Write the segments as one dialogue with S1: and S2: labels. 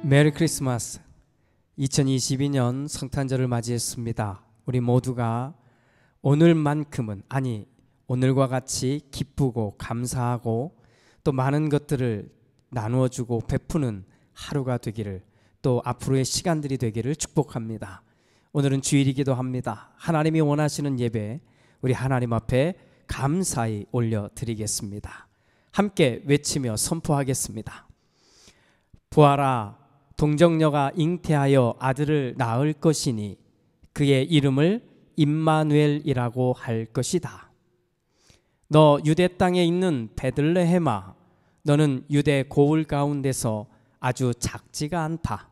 S1: 메리 크리스마스. 2022년 성탄절을 맞이했습니다. 우리 모두가 오늘만큼은, 아니 오늘과 같이 기쁘고 감사하고 또 많은 것들을 나누어주고 베푸는 하루가 되기를, 또 앞으로의 시간들이 되기를 축복합니다. 오늘은 주일이기도 합니다. 하나님이 원하시는 예배, 우리 하나님 앞에 감사히 올려드리겠습니다. 함께 외치며 선포하겠습니다. 보아라, 동정녀가 잉태하여 아들을 낳을 것이니 그의 이름을 임마누엘이라고 할 것이다. 너 유대 땅에 있는 베들레헴아, 너는 유대 고을 가운데서 아주 작지가 않다.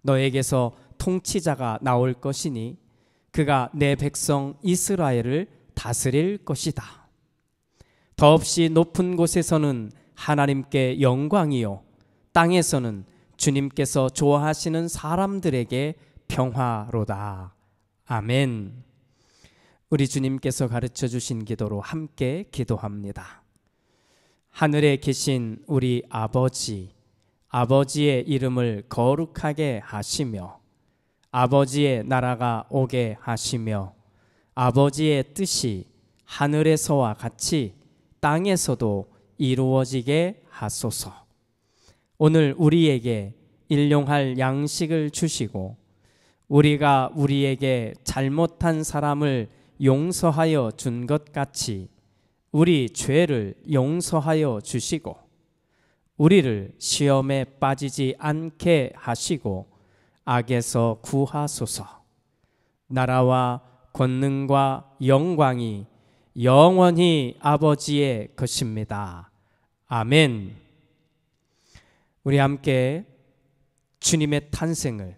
S1: 너에게서 통치자가 나올 것이니 그가 내 백성 이스라엘을 다스릴 것이다. 더없이 높은 곳에서는 하나님께 영광이요, 땅에서는 주님께서 좋아하시는 사람들에게 평화로다. 아멘. 우리 주님께서 가르쳐 주신 기도로 함께 기도합니다. 하늘에 계신 우리 아버지, 아버지의 이름을 거룩하게 하시며 아버지의 나라가 오게 하시며 아버지의 뜻이 하늘에서와 같이 땅에서도 이루어지게 하소서. 오늘 우리에게 일용할 양식을 주시고 우리가 우리에게 잘못한 사람을 용서하여 준 것 같이 우리 죄를 용서하여 주시고 우리를 시험에 빠지지 않게 하시고 악에서 구하소서. 나라와 권능과 영광이 영원히 아버지의 것입니다. 아멘. 우리 함께 주님의 탄생을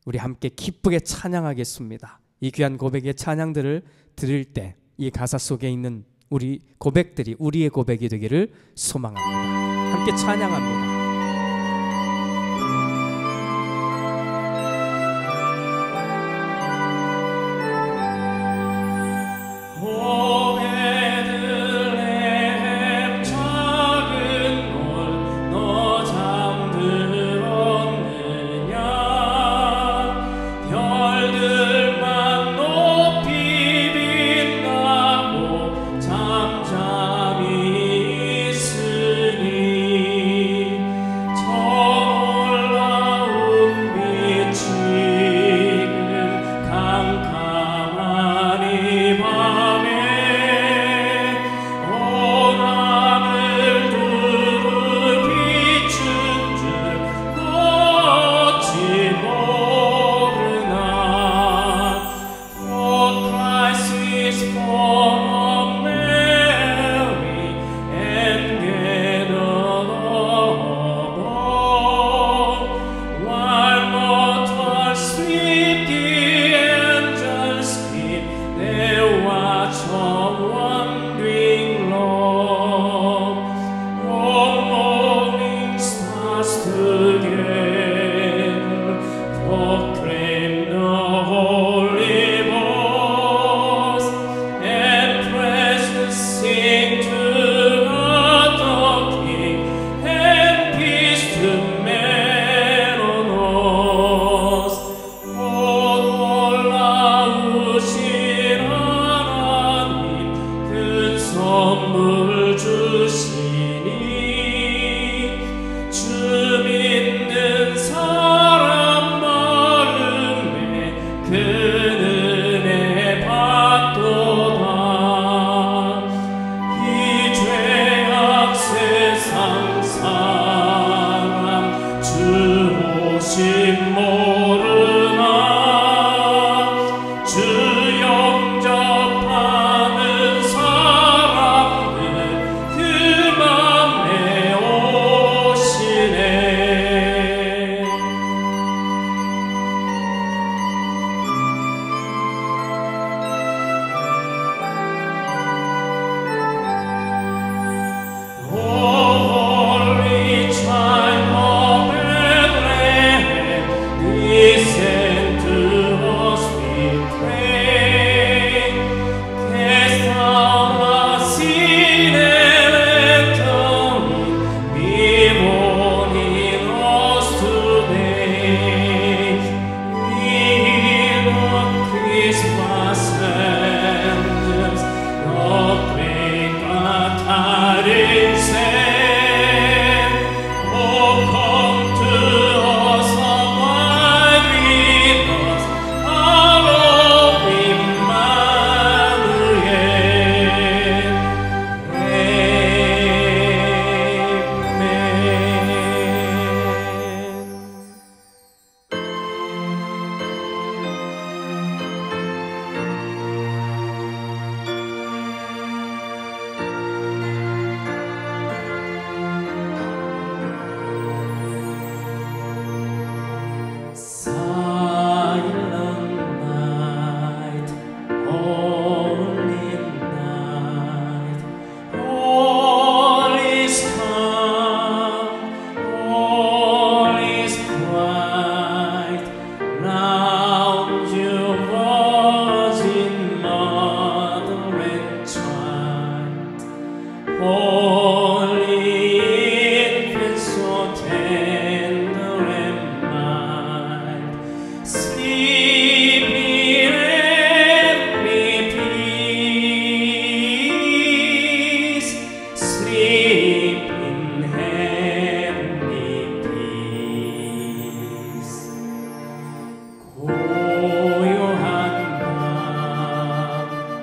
S1: 우리 함께 기쁘게 찬양하겠습니다. 이 귀한 고백의 찬양들을 들을 때 이 가사 속에 있는 우리 고백들이 우리의 고백이 되기를 소망합니다. 함께 찬양합니다. heavenly peace. 고요한 밤,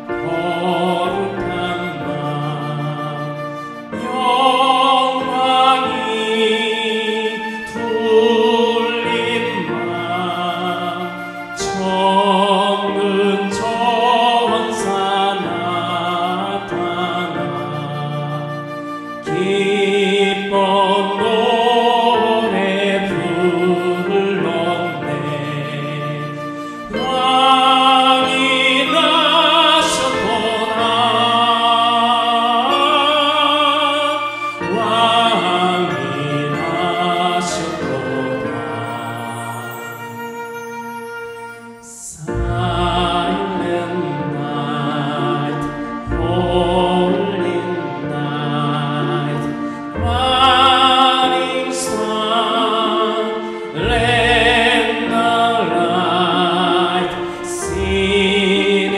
S1: 거룩한 밤, 영광이 둘린 밤, 정은 전사 나타나 기쁜 노래 불렀네. 왕이 나셨구나. 왕이 나셨구나. Silent night, holy night, morning sun, let the light, seen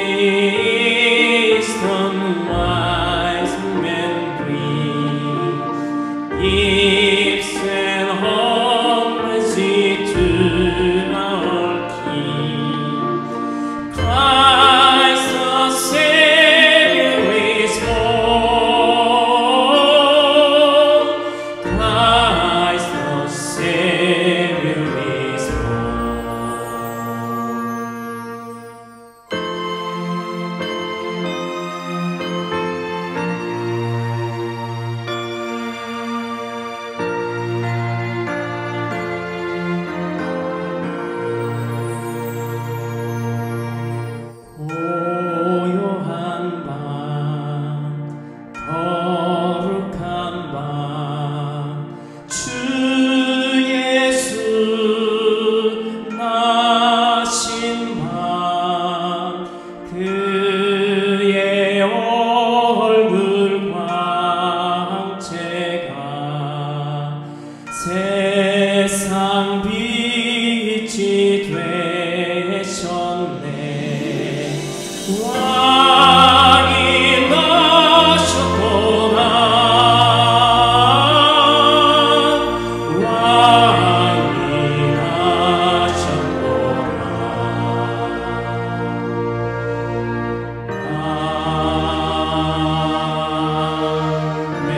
S1: eastern wise men bring gifts and homage to our King. Christ the Savior is born. Christ the Savior is born. 고요한 밤, 거룩한 밤, 주 예수 나신 밤, 그의 얼굴 광채가 세상 빛이 되셨네. 왕이 나셨구나. 왕이 나셨구나. 아멘.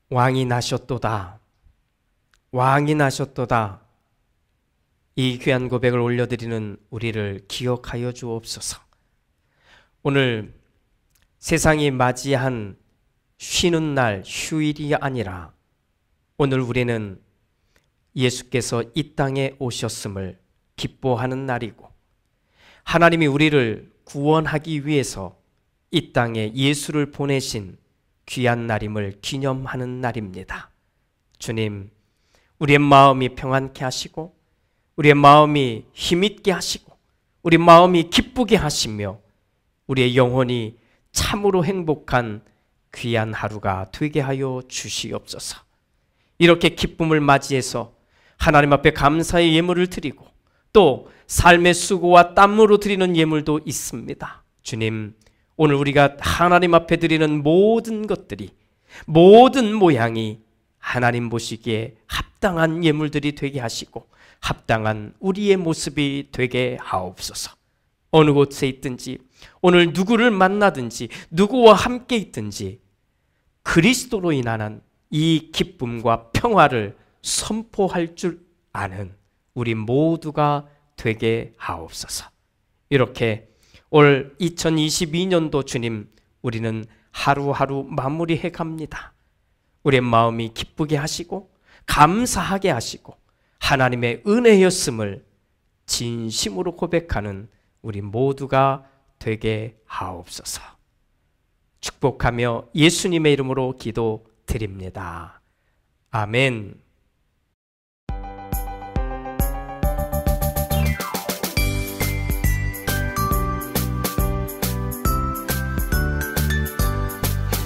S1: 왕이 나셨도다. 왕이 나셨도다. 이 귀한 고백을 올려드리는 우리를 기억하여 주옵소서. 오늘 세상이 맞이한 쉬는 날, 휴일이 아니라 오늘 우리는 예수께서 이 땅에 오셨음을 기뻐하는 날이고, 하나님이 우리를 구원하기 위해서 이 땅에 예수를 보내신 귀한 날임을 기념하는 날입니다. 주님, 우리의 마음이 평안케 하시고 우리의 마음이 힘있게 하시고 우리 마음이 기쁘게 하시며 우리의 영혼이 참으로 행복한 귀한 하루가 되게 하여 주시옵소서. 이렇게 기쁨을 맞이해서 하나님 앞에 감사의 예물을 드리고 또 삶의 수고와 땀으로 드리는 예물도 있습니다. 주님, 오늘 우리가 하나님 앞에 드리는 모든 것들이, 모든 모양이 하나님 보시기에 합당한 예물들이 되게 하시고 합당한 우리의 모습이 되게 하옵소서. 어느 곳에 있든지, 오늘 누구를 만나든지, 누구와 함께 있든지 그리스도로 인한 이 기쁨과 평화를 선포할 줄 아는 우리 모두가 되게 하옵소서. 이렇게 올 2022년도 주님, 우리는 하루하루 마무리해 갑니다. 우리의 마음이 기쁘게 하시고 감사하게 하시고 하나님의 은혜였음을 진심으로 고백하는 우리 모두가 되게 하옵소서. 축복하며 예수님의 이름으로 기도드립니다. 아멘.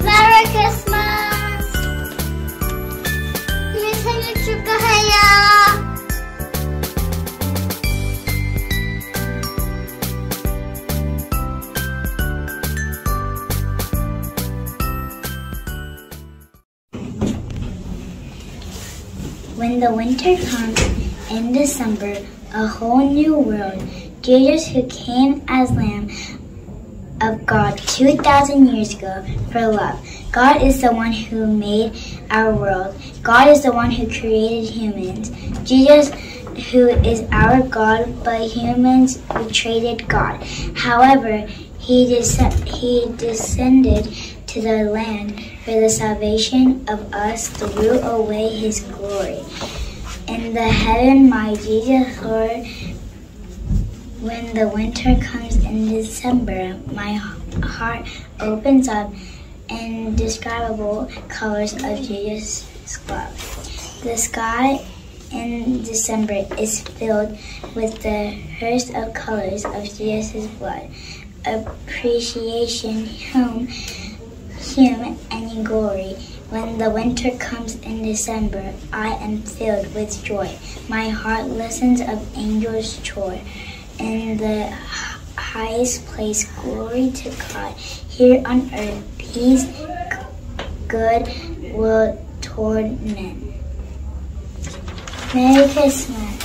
S2: 메리 크리스마스! 우리 생일 축하해요! When the winter comes in December, a whole new world, Jesus who came as Lamb of God 2,000 years ago for love. God is the one who made our world. God is the one who created humans. Jesus who is our God, but humans betrayed God. However, he descended to the land for the salvation of us threw away his glory. In the heaven, my Jesus Lord, when the winter comes in December, my heart opens up indescribable colors of Jesus' love. The sky in December is filled with the host of colors of Jesus' blood. Appreciation, home, and glory. When the winter comes in December, I am filled with joy. My heart listens of angels' joy. In the highest place, glory to God. Here on earth, peace, good will toward men. Merry Christmas.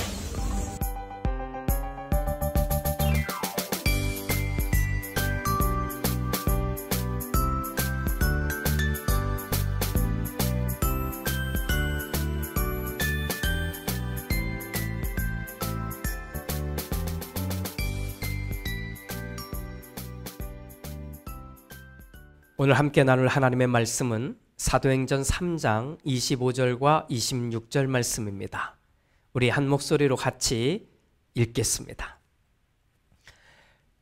S1: 오늘 함께 나눌 하나님의 말씀은 사도행전 3장 25절과 26절 말씀입니다. 우리 한 목소리로 같이 읽겠습니다.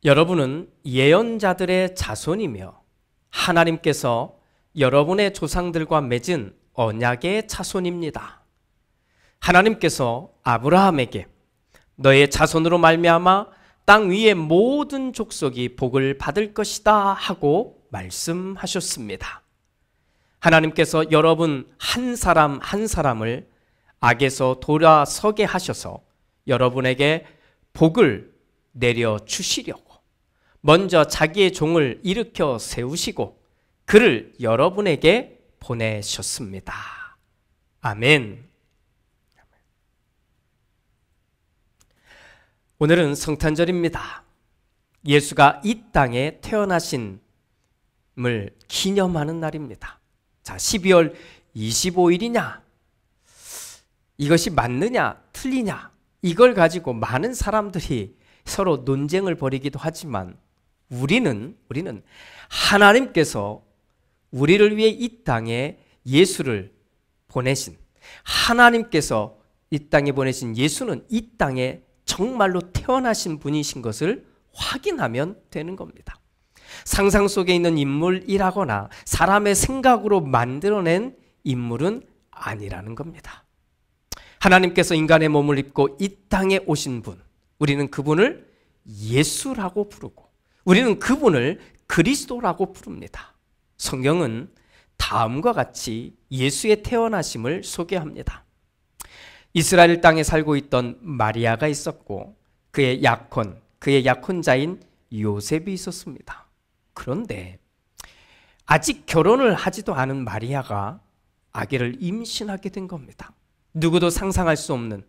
S1: 여러분은 예언자들의 자손이며 하나님께서 여러분의 조상들과 맺은 언약의 자손입니다. 하나님께서 아브라함에게 너의 자손으로 말미암아 땅 위의 모든 족속이 복을 받을 것이다 하고 말씀하셨습니다. 하나님께서 여러분 한 사람 한 사람을 악에서 돌아서게 하셔서 여러분에게 복을 내려주시려고 먼저 자기의 종을 일으켜 세우시고 그를 여러분에게 보내셨습니다. 아멘. 오늘은 성탄절입니다. 예수가 이 땅에 태어나신 을 기념하는 날입니다. 자, 12월 25일이냐? 이것이 맞느냐, 틀리냐? 이걸 가지고 많은 사람들이 서로 논쟁을 벌이기도 하지만 우리는 하나님께서 우리를 위해 이 땅에 예수를 보내신 하나님께서 이 땅에 보내신 예수는 이 땅에 정말로 태어나신 분이신 것을 확인하면 되는 겁니다. 상상 속에 있는 인물이라거나 사람의 생각으로 만들어낸 인물은 아니라는 겁니다. 하나님께서 인간의 몸을 입고 이 땅에 오신 분, 우리는 그분을 예수라고 부르고 우리는 그분을 그리스도라고 부릅니다. 성경은 다음과 같이 예수의 태어나심을 소개합니다. 이스라엘 땅에 살고 있던 마리아가 있었고 그의 약혼자인 요셉이 있었습니다. 그런데 아직 결혼을 하지도 않은 마리아가 아기를 임신하게 된 겁니다. 누구도 상상할 수 없는,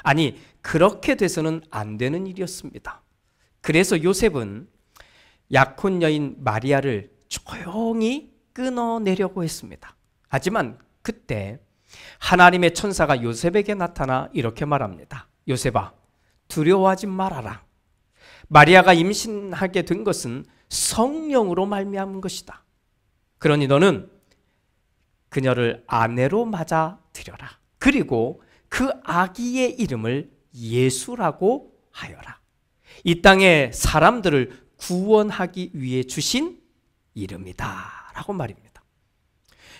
S1: 아니 그렇게 돼서는 안 되는 일이었습니다. 그래서 요셉은 약혼 여인 마리아를 조용히 끊어내려고 했습니다. 하지만 그때 하나님의 천사가 요셉에게 나타나 이렇게 말합니다. 요셉아, 두려워하지 말아라. 마리아가 임신하게 된 것은 성령으로 말미암은 것이다. 그러니 너는 그녀를 아내로 맞아들여라. 그리고 그 아기의 이름을 예수라고 하여라. 이 땅의 사람들을 구원하기 위해 주신 이름이다 라고 말입니다.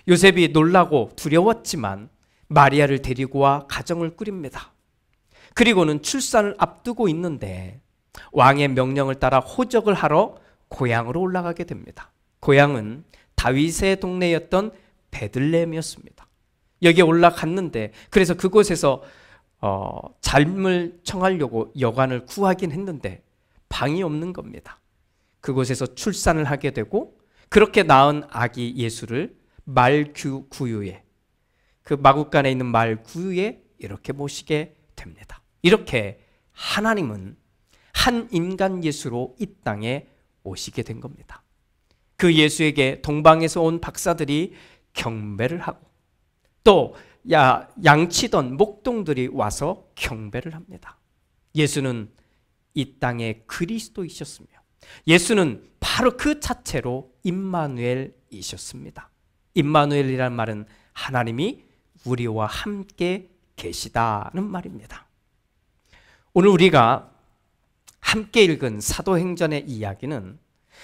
S1: 요셉이 놀라고 두려웠지만 마리아를 데리고 와 가정을 꾸립니다. 그리고는 출산을 앞두고 있는데 왕의 명령을 따라 호적을 하러 고향으로 올라가게 됩니다. 고향은 다윗의 동네였던 베들레헴이었습니다. 여기에 올라갔는데 그래서 그곳에서 잠을 청하려고 여관을 구하긴 했는데 방이 없는 겁니다. 그곳에서 출산을 하게 되고 그렇게 낳은 아기 예수를 말구유에, 그 마구간에 있는 말구유에 이렇게 모시게 됩니다. 이렇게 하나님은 한 인간 예수로 이 땅에 오시게 된 겁니다. 그 예수에게 동방에서 온 박사들이 경배를 하고 또 양치던 목동들이 와서 경배를 합니다. 예수는 이 땅의 그리스도이셨으며 예수는 바로 그 자체로 임마누엘이셨습니다. 임마누엘이라는 말은 하나님이 우리와 함께 계시다는 말입니다. 오늘 우리가 함께 읽은 사도행전의 이야기는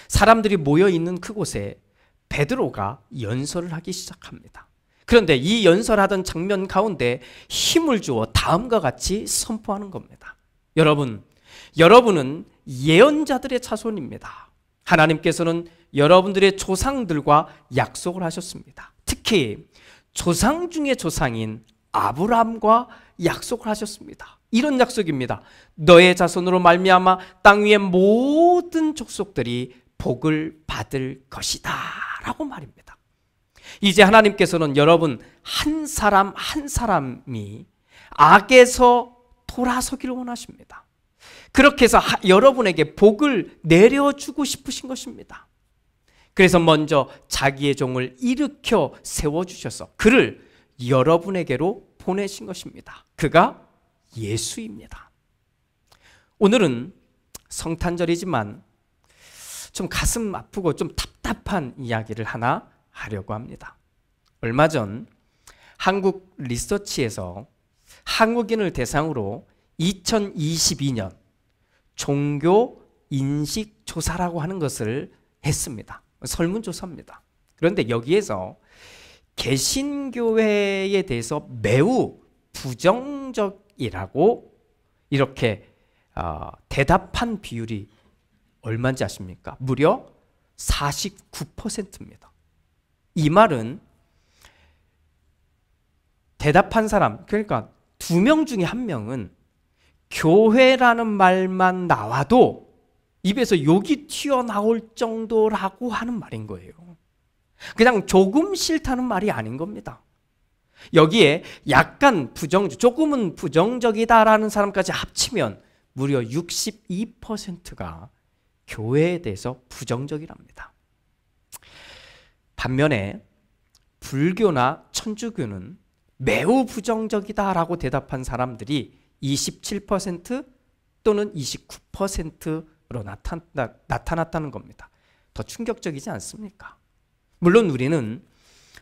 S1: 사람들이 모여있는 그곳에 베드로가 연설을 하기 시작합니다. 그런데 이 연설하던 장면 가운데 힘을 주어 다음과 같이 선포하는 겁니다. 여러분은 예언자들의 자손입니다. 하나님께서는 여러분들의 조상들과 약속을 하셨습니다. 특히 조상 중의 조상인 아브라함과 약속을 하셨습니다. 이런 약속입니다. 너의 자손으로 말미암아 땅 위의 모든 족속들이 복을 받을 것이다 라고 말입니다. 이제 하나님께서는 여러분 한 사람 한 사람이 악에서 돌아서기를 원하십니다. 그렇게 해서 여러분에게 복을 내려주고 싶으신 것입니다. 그래서 먼저 자기의 종을 일으켜 세워주셔서 그를 여러분에게로 보내신 것입니다. 그가 예수입니다. 오늘은 성탄절이지만 좀 가슴 아프고 좀 답답한 이야기를 하나 하려고 합니다. 얼마 전 한국 리서치에서 한국인을 대상으로 2022년 종교 인식 조사라고 하는 것을 했습니다. 설문조사입니다. 그런데 여기에서 개신교회에 대해서 매우 부정적이라고 이렇게 대답한 비율이 얼마인지 아십니까? 무려 49%입니다. 이 말은 대답한 사람, 그러니까 2명 중에 1명은 교회라는 말만 나와도 입에서 욕이 튀어나올 정도라고 하는 말인 거예요. 그냥 조금 싫다는 말이 아닌 겁니다. 여기에 약간 조금은 부정적이다라는 사람까지 합치면 무려 62%가 교회에 대해서 부정적이랍니다. 반면에 불교나 천주교는 매우 부정적이다라고 대답한 사람들이 27% 또는 29%로 나타났다는 겁니다. 더 충격적이지 않습니까? 물론 우리는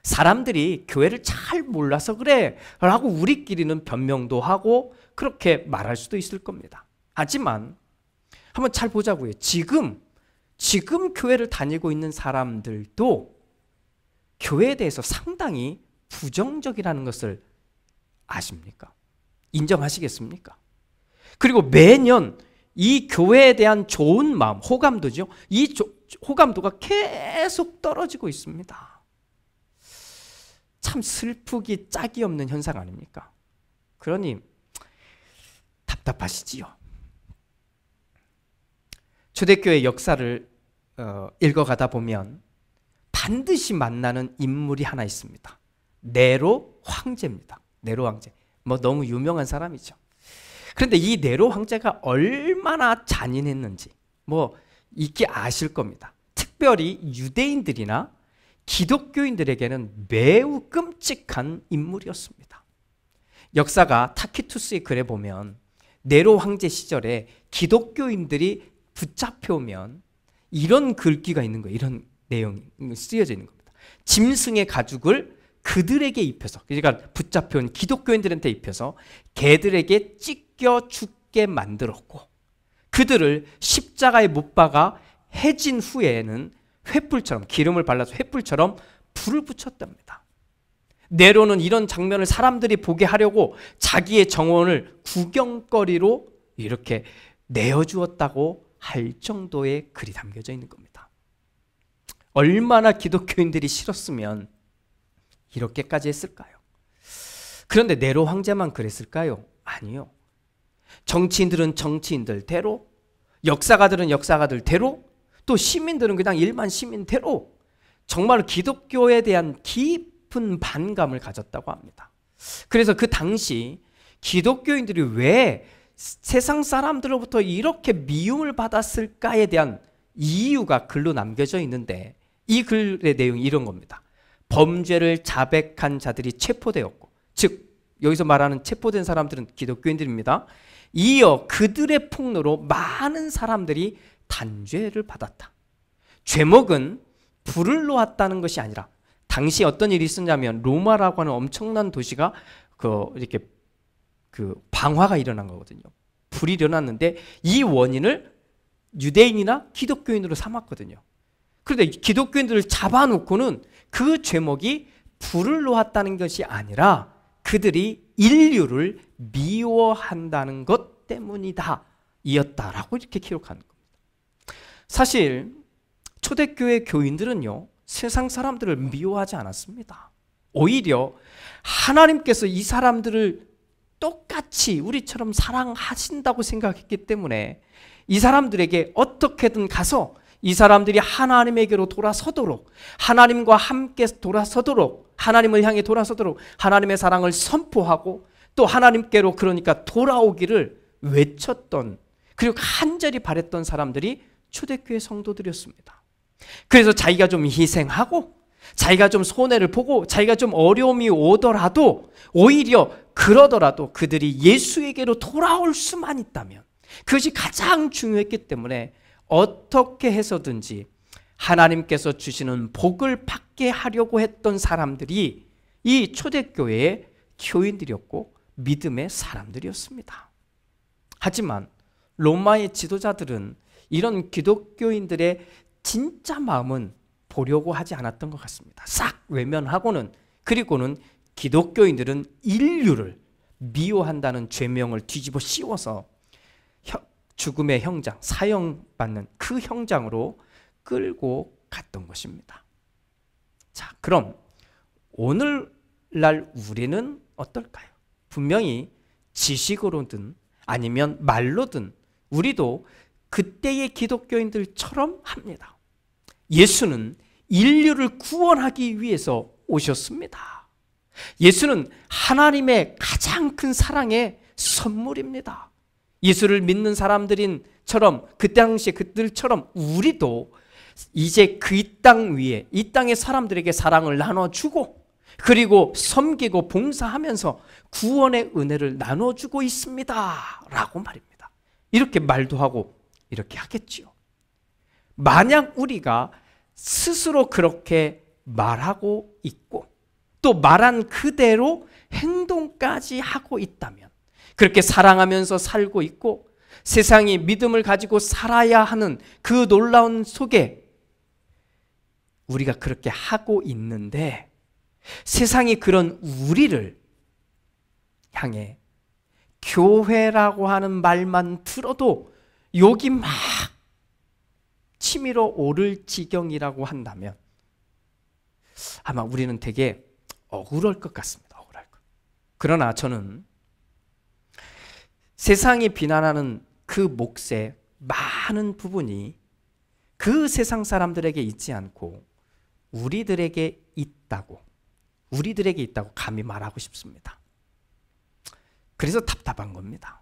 S1: 사람들이 교회를 잘 몰라서 그래 라고 우리끼리는 변명도 하고 그렇게 말할 수도 있을 겁니다. 하지만 한번 잘 보자고요. 지금 교회를 다니고 있는 사람들도 교회에 대해서 상당히 부정적이라는 것을 아십니까? 인정하시겠습니까? 그리고 매년 이 교회에 대한 좋은 마음, 호감도죠. 이 호감도가 계속 떨어지고 있습니다. 참 슬프기 짝이 없는 현상 아닙니까? 그러니 답답하시지요. 초대교회 역사를 읽어가다 보면 반드시 만나는 인물이 하나 있습니다. 네로 황제입니다. 네로 황제. 너무 유명한 사람이죠. 그런데 이 네로 황제가 얼마나 잔인했는지 익히 아실 겁니다. 특별히 유대인들이나 기독교인들에게는 매우 끔찍한 인물이었습니다. 역사가 타키투스의 글에 보면 네로 황제 시절에 기독교인들이 붙잡혀오면 이런 글귀가 있는 거예요. 이런 내용이 쓰여져 있는 겁니다. 짐승의 가죽을 그들에게 입혀서, 그러니까 붙잡혀온 기독교인들한테 입혀서 개들에게 찢겨 죽게 만들었고 그들을 십자가에 못 박아 해진 후에는 횃불처럼 기름을 발라서 횃불처럼 불을 붙였답니다. 네로는 이런 장면을 사람들이 보게 하려고 자기의 정원을 구경거리로 이렇게 내어주었다고 할 정도의 글이 담겨져 있는 겁니다. 얼마나 기독교인들이 싫었으면 이렇게까지 했을까요? 그런데 네로 황제만 그랬을까요? 아니요. 정치인들은 정치인들대로, 역사가들은 역사가들대로, 또 시민들은 그냥 일반 시민대로 정말 기독교에 대한 깊은 반감을 가졌다고 합니다. 그래서 그 당시 기독교인들이 왜 세상 사람들로부터 이렇게 미움을 받았을까에 대한 이유가 글로 남겨져 있는데, 이 글의 내용이 이런 겁니다. 범죄를 자백한 자들이 체포되었고, 즉 여기서 말하는 체포된 사람들은 기독교인들입니다. 이어 그들의 폭로로 많은 사람들이 단죄를 받았다. 죄목은 불을 놓았다는 것이 아니라, 당시 어떤 일이 있었냐면 로마라고 하는 엄청난 도시가 이렇게 방화가 일어난 거거든요. 불이 일어났는데 이 원인을 유대인이나 기독교인으로 삼았거든요. 그런데 기독교인들을 잡아놓고는 그 죄목이 불을 놓았다는 것이 아니라 그들이 인류를 미워한다는 것 때문이다 이었다라고 이렇게 기록하는 겁니다. 사실 초대교회 교인들은요, 세상 사람들을 미워하지 않았습니다. 오히려 하나님께서 이 사람들을 똑같이 우리처럼 사랑하신다고 생각했기 때문에 이 사람들에게 어떻게든 가서 이 사람들이 하나님에게로 돌아서도록, 하나님과 함께 돌아서도록, 하나님을 향해 돌아서도록 하나님의 사랑을 선포하고 또 하나님께로 그러니까 돌아오기를 외쳤던, 그리고 간절히 바랬던 사람들이 초대교회 성도들이었습니다. 그래서 자기가 좀 희생하고 자기가 좀 손해를 보고 자기가 좀 어려움이 오더라도, 오히려 그러더라도 그들이 예수에게로 돌아올 수만 있다면, 그것이 가장 중요했기 때문에 어떻게 해서든지 하나님께서 주시는 복을 받게 하려고 했던 사람들이 이 초대교회의 교인들이었고 믿음의 사람들이었습니다. 하지만 로마의 지도자들은 이런 기독교인들의 진짜 마음은 보려고 하지 않았던 것 같습니다. 싹 외면하고는, 그리고는 기독교인들은 인류를 미워한다는 죄명을 뒤집어 씌워서 죽음의 형장, 사형받는 그 형장으로 끌고 갔던 것입니다. 자, 그럼 오늘날 우리는 어떨까요? 분명히 지식으로든 아니면 말로든 우리도 그때의 기독교인들처럼 합니다. 예수는 인류를 구원하기 위해서 오셨습니다. 예수는 하나님의 가장 큰 사랑의 선물입니다. 예수를 믿는 사람들인처럼, 그 당시에 그들처럼 우리도 이제 그 땅 위에, 이 땅의 사람들에게 사랑을 나눠주고, 그리고 섬기고 봉사하면서 구원의 은혜를 나눠주고 있습니다 라고 말입니다. 이렇게 말도 하고 이렇게 하겠지요. 만약 우리가 스스로 그렇게 말하고 있고 또 말한 그대로 행동까지 하고 있다면, 그렇게 사랑하면서 살고 있고 세상이 믿음을 가지고 살아야 하는 그 놀라운 속에 우리가 그렇게 하고 있는데, 세상이 그런 우리를 향해 교회라고 하는 말만 들어도 욕이 막 치밀어 오를 지경이라고 한다면 아마 우리는 되게 억울할 것 같습니다. 억울할 것. 그러나 저는 세상이 비난하는 그 몫의 많은 부분이 그 세상 사람들에게 있지 않고 우리들에게 있다고 감히 말하고 싶습니다. 그래서 답답한 겁니다.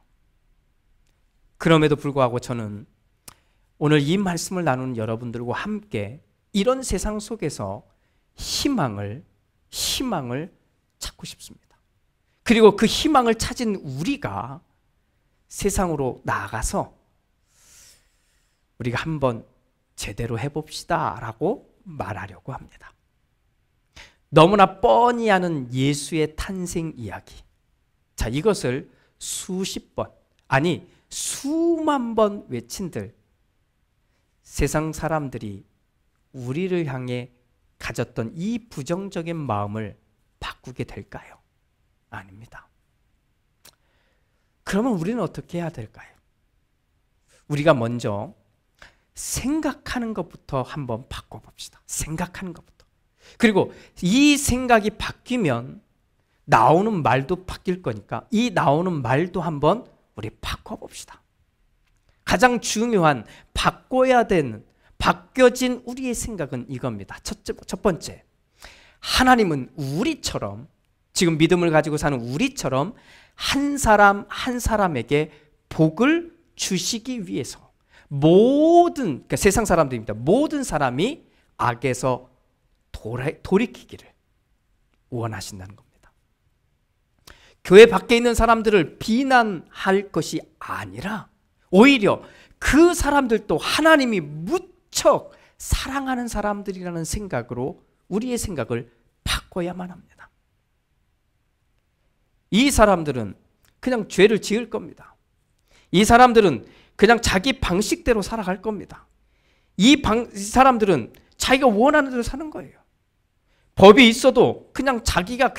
S1: 그럼에도 불구하고 저는 오늘 이 말씀을 나누는 여러분들과 함께 이런 세상 속에서 희망을 찾고 싶습니다. 그리고 그 희망을 찾은 우리가 세상으로 나아가서 우리가 한번 제대로 해봅시다 라고 말하려고 합니다. 너무나 뻔히 아는 예수의 탄생 이야기. 자, 이것을 수십 번, 아니 수만 번 외친들 세상 사람들이 우리를 향해 가졌던 이 부정적인 마음을 바꾸게 될까요? 아닙니다. 그러면 우리는 어떻게 해야 될까요? 우리가 먼저 생각하는 것부터 한번 바꿔봅시다. 생각하는 것부터. 그리고 이 생각이 바뀌면 나오는 말도 바뀔 거니까 이 나오는 말도 한번 우리 바꿔봅시다. 가장 중요한 바꿔야 되는, 바뀌어진 우리의 생각은 이겁니다. 첫 번째, 하나님은 우리처럼 지금 믿음을 가지고 사는 우리처럼 한 사람 한 사람에게 복을 주시기 위해서 모든, 그러니까 세상 사람들입니다. 모든 사람이 악에서 돌이키기를 원하신다는 겁니다. 교회 밖에 있는 사람들을 비난할 것이 아니라 오히려 그 사람들도 하나님이 무척 사랑하는 사람들이라는 생각으로 우리의 생각을 바꿔야만 합니다. 이 사람들은 그냥 죄를 지을 겁니다. 이 사람들은 그냥 자기 방식대로 살아갈 겁니다. 이 사람들은 자기가 원하는 대로 사는 거예요. 법이 있어도 그냥 자기가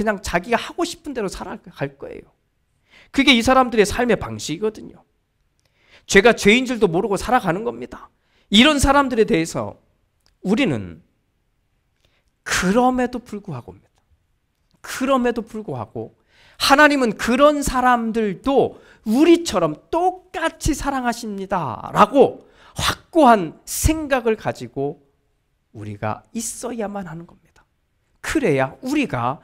S1: 하고 싶은 대로 살아갈 거예요. 그게 이 사람들의 삶의 방식이거든요. 죄가 죄인 줄도 모르고 살아가는 겁니다. 이런 사람들에 대해서 우리는 그럼에도 불구하고 하나님은 그런 사람들도 우리처럼 똑같이 사랑하십니다 라고 확고한 생각을 가지고 우리가 있어야만 하는 겁니다. 그래야 우리가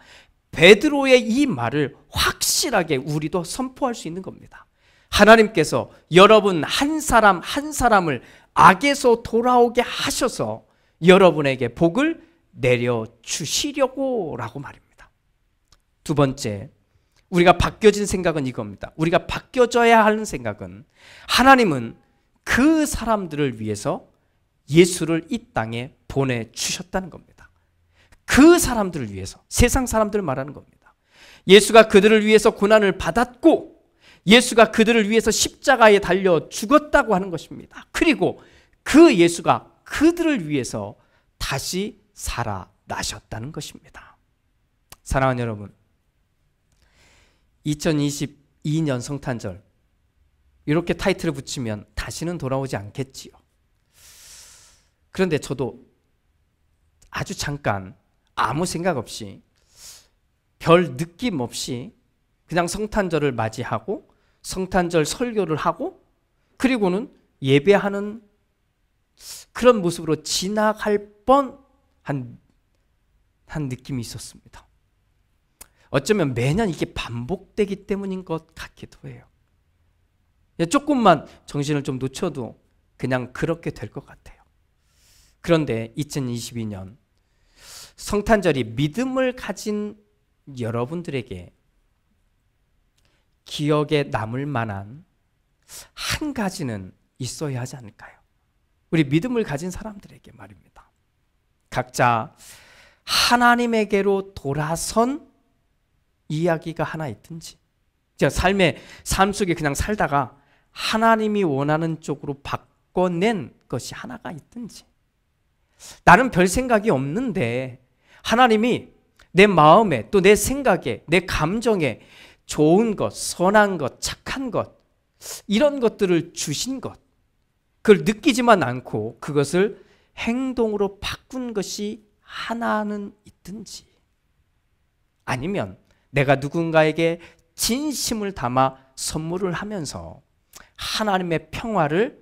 S1: 베드로의 이 말을 확실하게 우리도 선포할 수 있는 겁니다. 하나님께서 여러분 한 사람 한 사람을 악에서 돌아오게 하셔서 여러분에게 복을 내려주시려고 라고 말입니다. 두 번째, 우리가 바뀌어진 생각은 이겁니다. 우리가 바뀌어져야 하는 생각은 하나님은 그 사람들을 위해서 예수를 이 땅에 보내주셨다는 겁니다. 그 사람들을 위해서, 세상 사람들을 말하는 겁니다. 예수가 그들을 위해서 고난을 받았고 예수가 그들을 위해서 십자가에 달려 죽었다고 하는 것입니다. 그리고 그 예수가 그들을 위해서 다시 살아나셨다는 것입니다. 사랑하는 여러분, 2022년 성탄절 이렇게 타이틀을 붙이면 다시는 돌아오지 않겠지요. 그런데 저도 아주 잠깐 아무 생각 없이 별 느낌 없이 그냥 성탄절을 맞이하고 성탄절 설교를 하고 그리고는 예배하는 그런 모습으로 지나갈 뻔한 느낌이 있었습니다. 어쩌면 매년 이게 반복되기 때문인 것 같기도 해요. 조금만 정신을 좀 놓쳐도 그냥 그렇게 될 것 같아요. 그런데 2022년 성탄절이 믿음을 가진 여러분들에게 기억에 남을 만한 한 가지는 있어야 하지 않을까요? 우리 믿음을 가진 사람들에게 말입니다. 각자 하나님에게로 돌아선 이야기가 하나 있든지, 삶 속에 그냥 살다가 하나님이 원하는 쪽으로 바꿔낸 것이 하나가 있든지, 나는 별 생각이 없는데 하나님이 내 마음에 또 내 생각에 내 감정에 좋은 것, 선한 것, 착한 것, 이런 것들을 주신 것, 그걸 느끼지만 않고 그것을 행동으로 바꾼 것이 하나는 있든지, 아니면 내가 누군가에게 진심을 담아 선물을 하면서 하나님의 평화를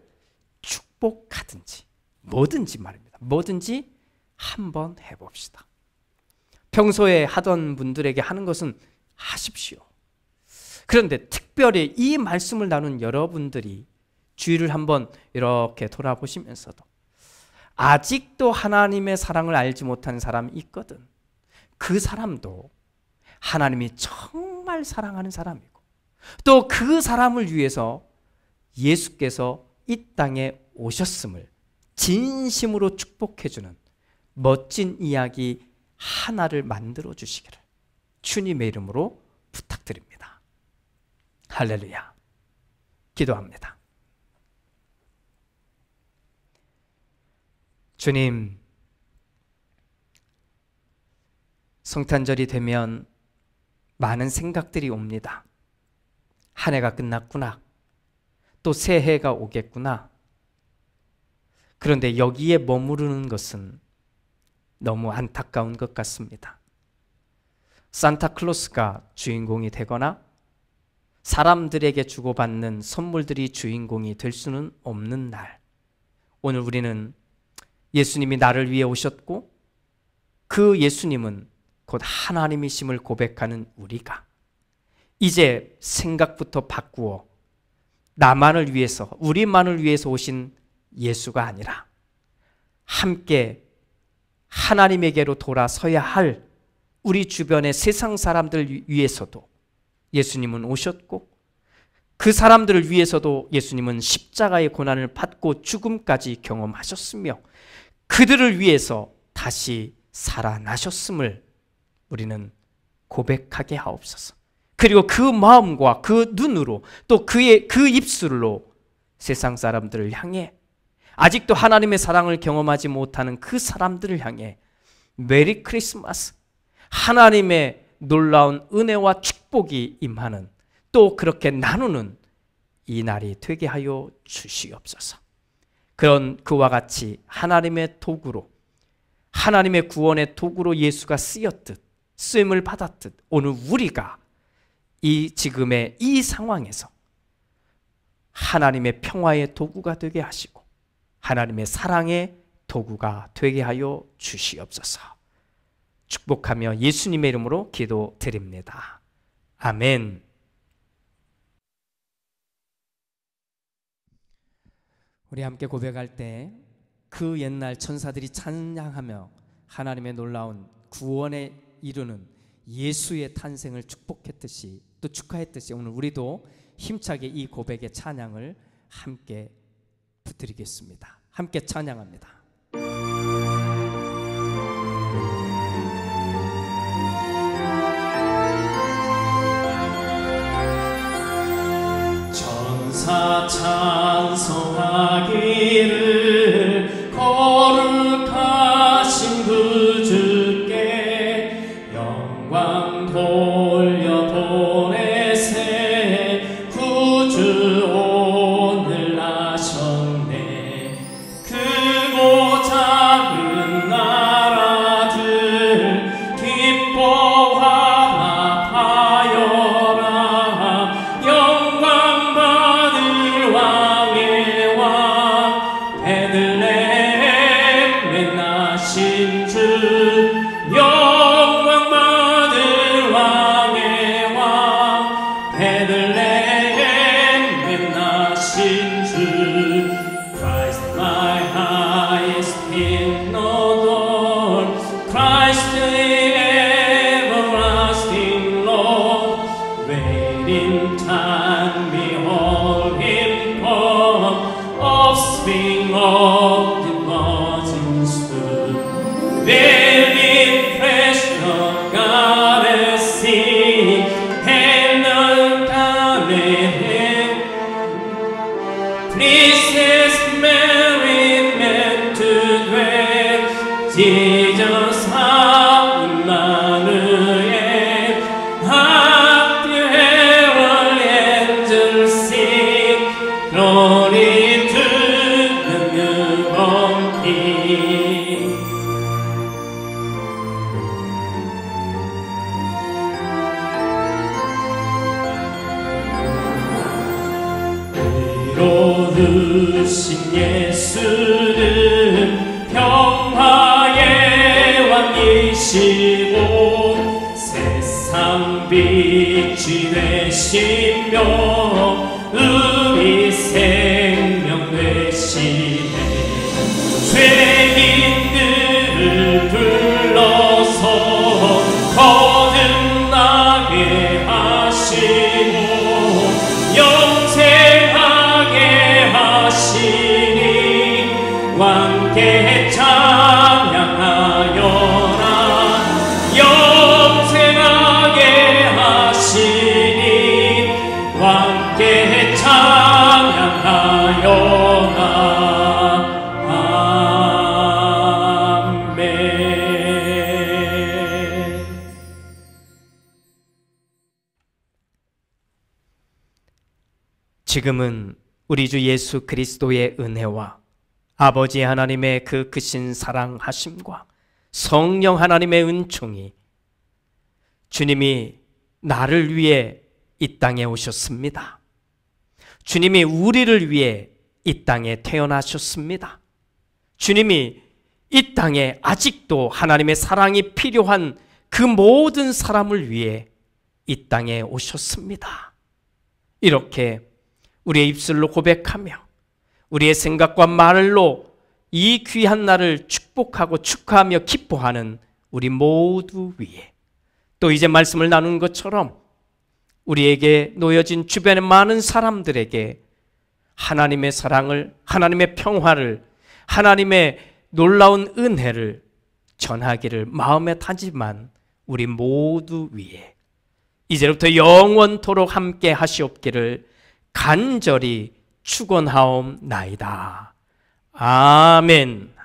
S1: 축복하든지, 뭐든지 말입니다. 뭐든지 한번 해봅시다. 평소에 하던 분들에게 하는 것은 하십시오. 그런데 특별히 이 말씀을 나눈 여러분들이 주위를 한번 이렇게 돌아보시면서도 아직도 하나님의 사랑을 알지 못하는 사람이 있거든. 그 사람도 하나님이 정말 사랑하는 사람이고 또 그 사람을 위해서 예수께서 이 땅에 오셨음을 진심으로 축복해주는 멋진 이야기 하나를 만들어 주시기를 주님의 이름으로 부탁드립니다. 할렐루야. 기도합니다. 주님, 성탄절이 되면 많은 생각들이 옵니다. 한 해가 끝났구나. 또 새해가 오겠구나. 그런데 여기에 머무르는 것은 너무 안타까운 것 같습니다. 산타클로스가 주인공이 되거나 사람들에게 주고받는 선물들이 주인공이 될 수는 없는 날, 오늘 우리는 예수님이 나를 위해 오셨고 그 예수님은 곧 하나님이심을 고백하는 우리가 이제 생각부터 바꾸어 나만을 위해서, 우리만을 위해서 오신 예수가 아니라 함께 하나님에게로 돌아서야 할 우리 주변의 세상 사람들 위해서도 예수님은 오셨고, 그 사람들을 위해서도 예수님은 십자가의 고난을 받고 죽음까지 경험하셨으며 그들을 위해서 다시 살아나셨음을 우리는 고백하게 하옵소서. 그리고 그 마음과 그 눈으로 또 그 입술로 세상 사람들을 향해, 아직도 하나님의 사랑을 경험하지 못하는 그 사람들을 향해 메리 크리스마스, 하나님의 놀라운 은혜와 축복이 임하는, 또 그렇게 나누는 이 날이 되게 하여 주시옵소서. 그런 그와 같이 하나님의 도구로, 하나님의 구원의 도구로 예수가 쓰였듯, 쓰임을 받았듯 오늘 우리가 이 지금의 이 상황에서 하나님의 평화의 도구가 되게 하시고 하나님의 사랑의 도구가 되게 하여 주시옵소서. 축복하며 예수님의 이름으로 기도드립니다. 아멘. 우리 함께 고백할 때 그 옛날 천사들이 찬양하며 하나님의 놀라운 구원에 이루는 예수의 탄생을 축복했듯이, 또 축하했듯이 오늘 우리도 힘차게 이 고백의 찬양을 함께 부드리겠습니다. 함께 찬양합니다. 천사 찬송하기를 거룩하신 그 주께 영광 돌려보내세. 구주 오늘 나셨네. 크고 작은 나라들 기뻐하라 하여라. 영광 받을 왕의 왕 베들레헴에 나신 주. 영광 받을 왕의 왕 베들레헴에 나신 주. Christ my highest in Lord, Christ the everlasting Lord. Waiting time behold him come, offspring of the virgin stood. Very fresh the goddess sing, heaven coming. Princess Mary meant to dwell, Jesus Emmanuel. Hark the herald angels sing, glory to the newborn King. 이로우신 예수는 평화의 왕이시고 세상 빛이 되시며 우리 생명 되시네. 죄인들을 불러서 거듭나게 하시고 영생하게 하시니 왕께 찬양하여라. 영생하게 하시니 왕께 찬양하여라. 아멘. 지금은 우리 주 예수 그리스도의 은혜와 아버지 하나님의 그 크신 사랑하심과 성령 하나님의 은총이, 주님이 나를 위해 이 땅에 오셨습니다. 주님이 우리를 위해 이 땅에 태어나셨습니다. 주님이 이 땅에 아직도 하나님의 사랑이 필요한 그 모든 사람을 위해 이 땅에 오셨습니다. 이렇게 우리의 입술로 고백하며 우리의 생각과 말로 이 귀한 날을 축복하고 축하하며 기뻐하는 우리 모두 위에, 또 이제 말씀을 나눈 것처럼 우리에게 놓여진 주변의 많은 사람들에게 하나님의 사랑을, 하나님의 평화를, 하나님의 놀라운 은혜를 전하기를 마음에 타지만 우리 모두 위에 이제부터 영원토록 함께 하시옵기를 간절히 축원하옵나이다. 아멘.